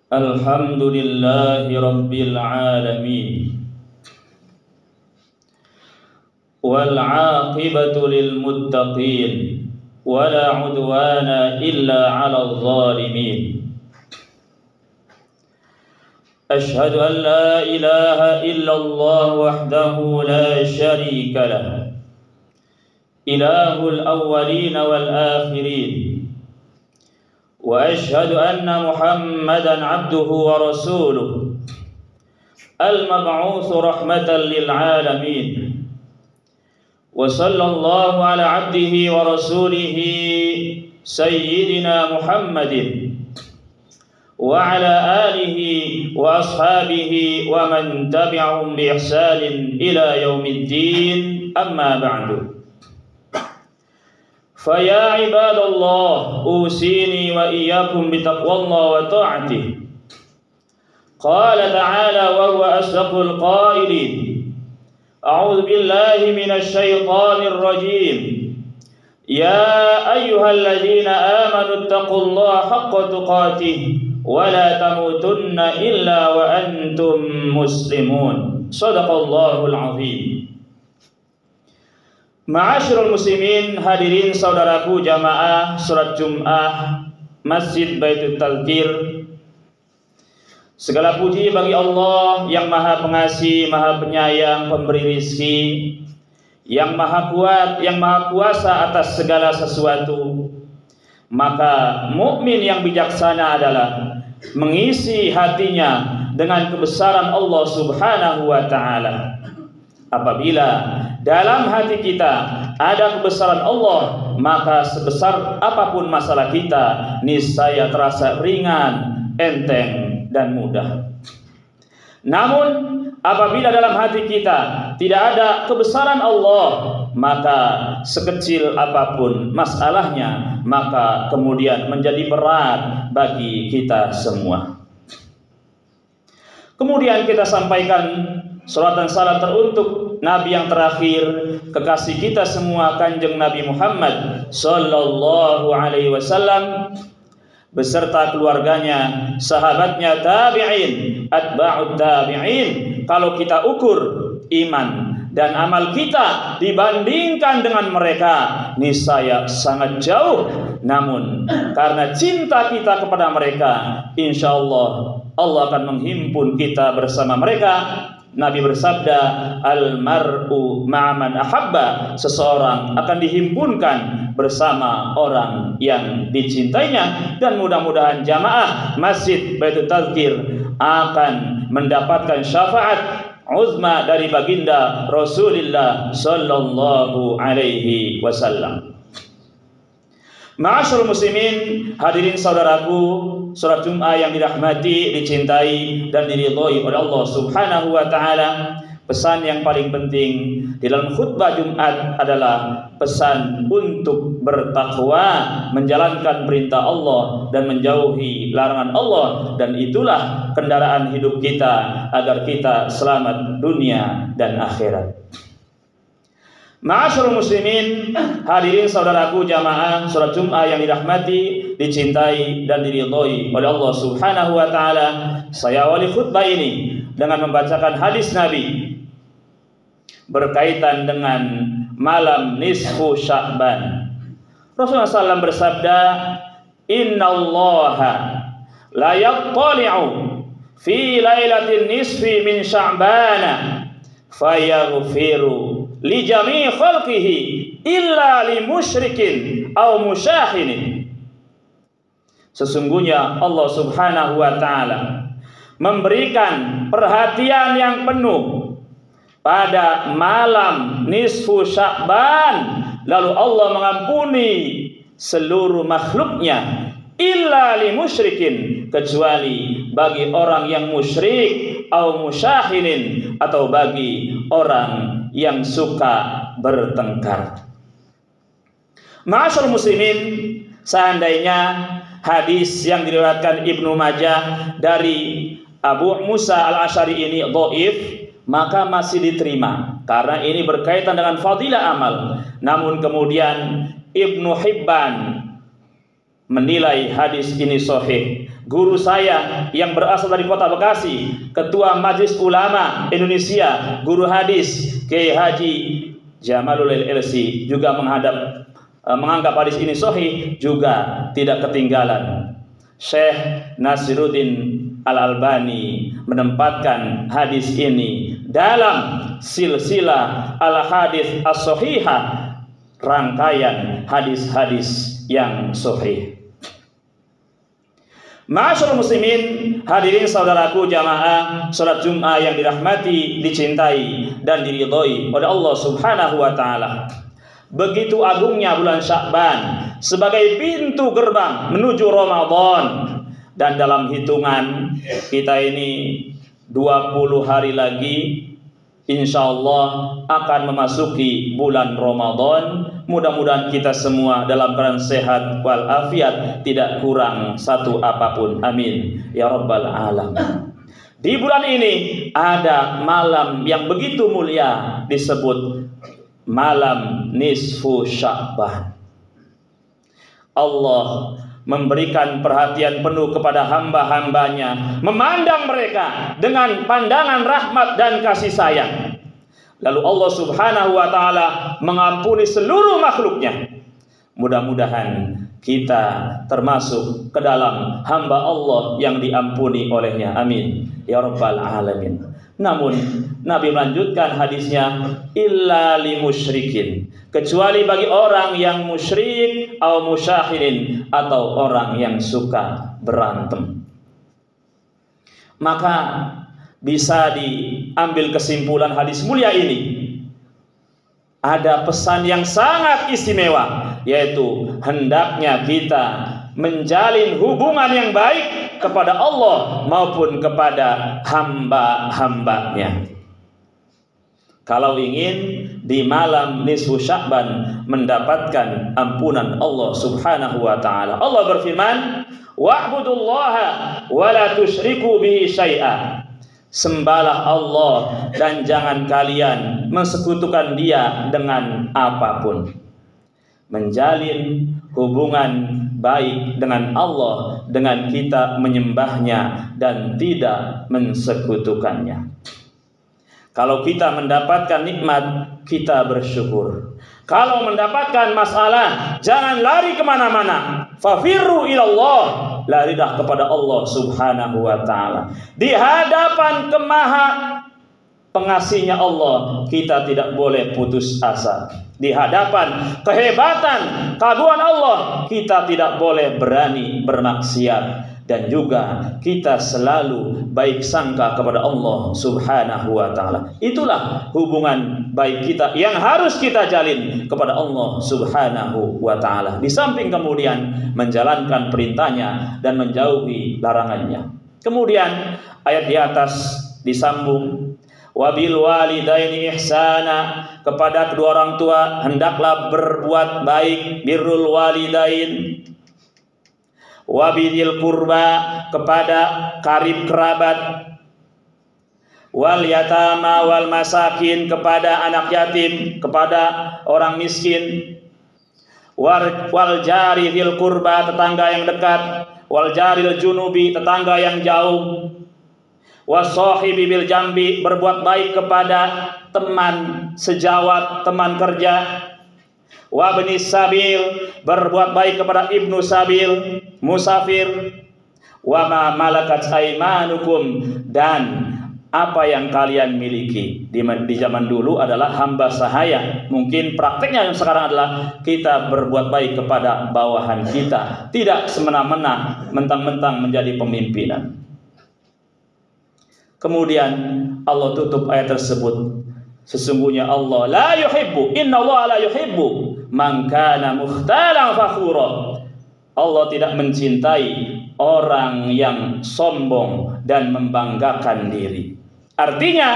Alhamdulillahi Rabbil Alamin wal aqibatu lil muttaqin wala udwana illa 'alal zalimin. Ashhadu an la ilaha illallah wahdahu la syarika lah, ilahul awwalin wal akhirin. Wa ashhadu anna Muhammadan abduhu wa rasuluh al-mab'utsu rahmatan lil alamin. Wa sallallahu ala abdihi wa rasulihi sayyidina Muhammadin wa ala alihi wa ashabihi wa man tabi'ahum bi ihsanin ila yaumiddin, amma ba'du. Faya ibadallah, usini wa iyyakum bitaqwallah wa ta'atih. Qala ta'ala wa huwa asdaqul qailin. A'udzu billahi minasy syaithanir rajim. Ya ayyuhalladzina amanu taqullaha haqqa tuqatih wa la tamutunna illa wa antum muslimun. Shadaqallahul azim. Ma'asyiral muslimin, hadirin saudaraku jamaah salat Jum'ah Masjid Baitul Tadzkir. Segala puji bagi Allah yang Maha Pengasih, Maha Penyayang, Pemberi rizki, yang Maha Kuat, yang Maha Kuasa atas segala sesuatu. Maka mukmin yang bijaksana adalah mengisi hatinya dengan kebesaran Allah Subhanahu wa taala. Apabila dalam hati kita ada kebesaran Allah, maka sebesar apapun masalah kita niscaya terasa ringan, enteng, dan mudah. Namun apabila dalam hati kita tidak ada kebesaran Allah, maka sekecil apapun masalahnya, maka kemudian menjadi berat bagi kita semua. Kemudian kita sampaikan salat dan salam teruntuk Nabi yang terakhir, kekasih kita semua, Kanjeng Nabi Muhammad sallallahu alaihi wasallam, beserta keluarganya, sahabatnya, tabi'in, atba'ut tabi'in. Kalau kita ukur iman dan amal kita dibandingkan dengan mereka, niscaya sangat jauh. Namun karena cinta kita kepada mereka, insyaallah Allah akan menghimpun kita bersama mereka. Nabi bersabda, al-mar'u ma'aman ahabba, seseorang akan dihimpunkan bersama orang yang dicintainya. Dan mudah-mudahan jamaah Masjid Baitul Tadzkir akan mendapatkan syafaat uzma dari baginda Rasulullah sallallahu alaihi wasallam. Ma'asyiral muslimin, hadirin saudaraku, salat Jum'ah yang dirahmati, dicintai, dan diridhoi oleh Allah Subhanahu wa taala. Pesan yang paling penting di dalam khutbah Jumat adalah pesan untuk bertakwa, menjalankan perintah Allah dan menjauhi larangan Allah, dan itulah kendaraan hidup kita agar kita selamat dunia dan akhirat. Ma'asyiral muslimin, hadirin saudaraku jamaah salat Jum'ah yang dirahmati, dicintai, dan diridhoi oleh Allah Subhanahu wa taala. Saya awali khutbah ini dengan membacakan hadis Nabi berkaitan dengan malam nisfu Sya'ban. Rasulullah SAW bersabda, innallaha la yattali'u fi lailatin nisfi min Sya'bana fayaghfiru li jami' khalqihi illa li musyrikin aw musyahinin. Sesungguhnya Allah Subhanahu wa taala memberikan perhatian yang penuh pada malam nisfu Sya'ban, lalu Allah mengampuni seluruh makhluknya, illa li musyrikin, kecuali bagi orang yang musyrik, au musyahinin, atau bagi orang yang suka bertengkar. Ma'asyiral muslimin, seandainya hadis yang diriwayatkan Ibnu Majah dari Abu Musa al-Asy'ari ini dhaif, maka masih diterima karena ini berkaitan dengan fadilah amal. Namun kemudian Ibnu Hibban menilai hadis ini sahih. Guru saya yang berasal dari kota Bekasi, Ketua Majelis Ulama Indonesia, guru hadis Kiai Haji Jamalul LC juga menganggap hadis ini sahih, juga tidak ketinggalan. Syekh Nasiruddin Al-Albani menempatkan hadis ini dalam silsilah al-hadis as-sahihah, rangkaian hadis-hadis yang sahih. Ma'asyiral muslimin, hadirin saudaraku jamaah salat Jumat yang dirahmati, dicintai dan diridhoi oleh Allah Subhanahu wa taala. Begitu agungnya bulan Sya'ban sebagai pintu gerbang menuju Ramadan, dan dalam hitungan kita ini 20 hari lagi insyaallah akan memasuki bulan Ramadan. Mudah-mudahan kita semua dalam keadaan sehat walafiat, tidak kurang satu apapun. Amin ya rabbal alamin. Di bulan ini ada malam yang begitu mulia, disebut malam nisfu Sya'ban. Allah memberikan perhatian penuh kepada hamba-hambanya, memandang mereka dengan pandangan rahmat dan kasih sayang. Lalu Allah Subhanahu wa taala mengampuni seluruh makhluknya. Mudah-mudahan kita termasuk ke dalam hamba Allah yang diampuni olehnya. Amin ya rabbal alamin. Namun Nabi melanjutkan hadisnya, illa li musyrikin, kecuali bagi orang yang musyrik atau musyahirin, atau orang yang suka berantem. Maka bisa diambil kesimpulan hadis mulia ini, ada pesan yang sangat istimewa, yaitu hendaknya kita menjalin hubungan yang baik kepada Allah maupun kepada hamba-hambanya. Kalau ingin di malam nisfu Sya'ban mendapatkan ampunan Allah Subhanahu wa taala, Allah berfirman, wa'budullaha wa la tusyriku bihi syai'a. Sembahlah Allah dan jangan kalian mensekutukan Dia dengan apapun. Menjalin hubungan baik dengan Allah dengan kita menyembahnya dan tidak mensekutukannya. Kalau kita mendapatkan nikmat, kita bersyukur. Kalau mendapatkan masalah, jangan lari kemana-mana. Fafirru ilallah, larilah kepada Allah Subhanahu wa ta'ala. Di hadapan kemaha pengasihnya Allah, kita tidak boleh putus asa. Di hadapan kehebatan, keagungan Allah, kita tidak boleh berani bermaksiat. Dan juga kita selalu baik sangka kepada Allah Subhanahu wa ta'ala. Itulah hubungan baik kita yang harus kita jalin kepada Allah Subhanahu wa ta'ala. Di samping kemudian menjalankan perintahnya dan menjauhi larangannya. Kemudian ayat di atas disambung, wabil walidaini ihsana, kepada kedua orang tua hendaklah berbuat baik, birrul walidain. Wabidil kurba, kepada karib kerabat. Wal yatama wal masakin, kepada anak yatim, kepada orang miskin. Wal jari fil kurba, tetangga yang dekat. Wal jaril junubi, tetangga yang jauh. Wasohibi bil jambi, berbuat baik kepada teman sejawat, teman kerja. Wabni sabil, berbuat baik kepada ibnu sabil, musafir. Wama malakat aimanukum, dan apa yang kalian miliki. Di zaman dulu adalah hamba sahaya. Mungkin prakteknya yang sekarang adalah kita berbuat baik kepada bawahan kita, tidak semena-mena mentang-mentang menjadi pemimpinan. Kemudian Allah tutup ayat tersebut, sesungguhnya Allah la yuhibbu, innallaha la yuhibbu man kana mukhtalan fakhura. Allah tidak mencintai orang yang sombong dan membanggakan diri. Artinya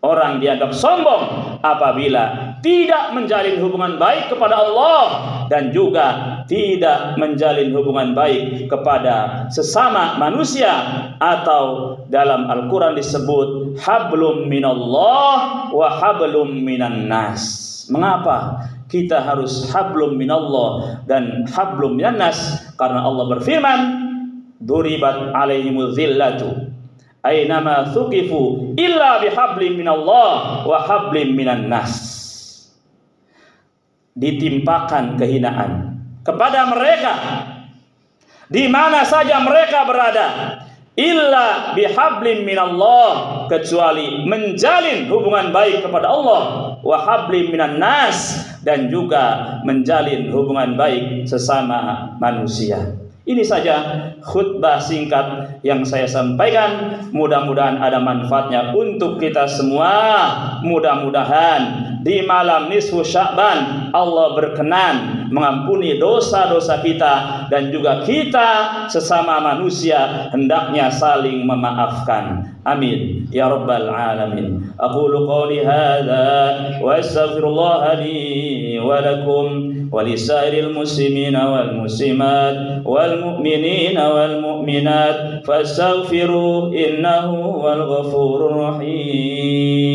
orang dianggap sombong apabila tidak menjalin hubungan baik kepada Allah dan juga tidak menjalin hubungan baik kepada sesama manusia, atau dalam Al-Quran disebut hablum minallah wa hablum minan nas. Mengapa kita harus hablum minallah dan hablum minan nas? Karena Allah berfirman, duribat alaihimuz zillatu aynama thuqifu illa bihablim minallah wa hablim minan nas. Ditimpakan kehinaan kepada mereka di mana saja mereka berada, illa bihablim minallah, kecuali menjalin hubungan baik kepada Allah, wa hablim minan nas, dan juga menjalin hubungan baik sesama manusia. Ini saja khutbah singkat yang saya sampaikan. Mudah-mudahan ada manfaatnya untuk kita semua. Mudah-mudahan di malam nisfu Sya'ban Allah berkenan mengampuni dosa-dosa kita, dan juga kita sesama manusia hendaknya saling memaafkan. Amin ya rabbal alamin. Aqulu qouli hadza wa astaghfirullah li wa lakum wa lisairil muslimina wal muslimat wal mu'minina wal mu'minat fastaghfiruhu innahu wal ghafurur rahim.